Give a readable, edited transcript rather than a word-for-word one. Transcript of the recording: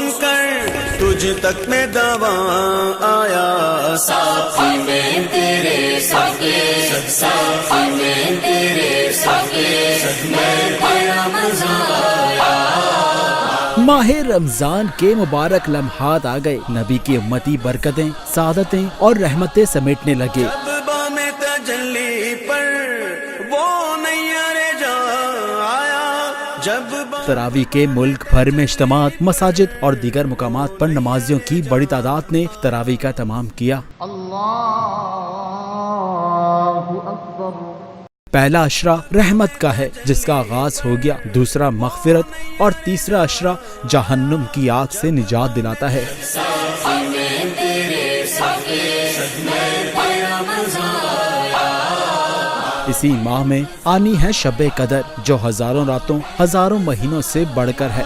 سن کر تجھ تک میں دواں آیا، ساقی میں تیرے ساقی، ساقی میں تیرے ساقی، میں تیرا مزہ آیا۔ ماہ رمضان کے مبارک لمحات آ گئے، نبی کی امتی برکتیں، سعادتیں اور رحمتیں سمیٹنے لگے۔ جب بام تجلی پر وہ نیر جا آیا، جب تراویح کے ملک بھر میں اجتماعات، مساجد اور دیگر مقامات پر نمازیوں کی بڑی تعداد نے تراویح کا اہتمام کیا۔ اللہ اکبر۔ پہلا عشرہ رحمت کا ہے جس کا آغاز ہو گیا، دوسرا مغفرت اور تیسرا عشرہ جہنم کی آگ سے نجات دلاتا ہے۔ اسی ماہ میں آنی ہے شب قدر جو ہزاروں راتوں، ہزاروں مہینوں سے بڑھ کر ہے۔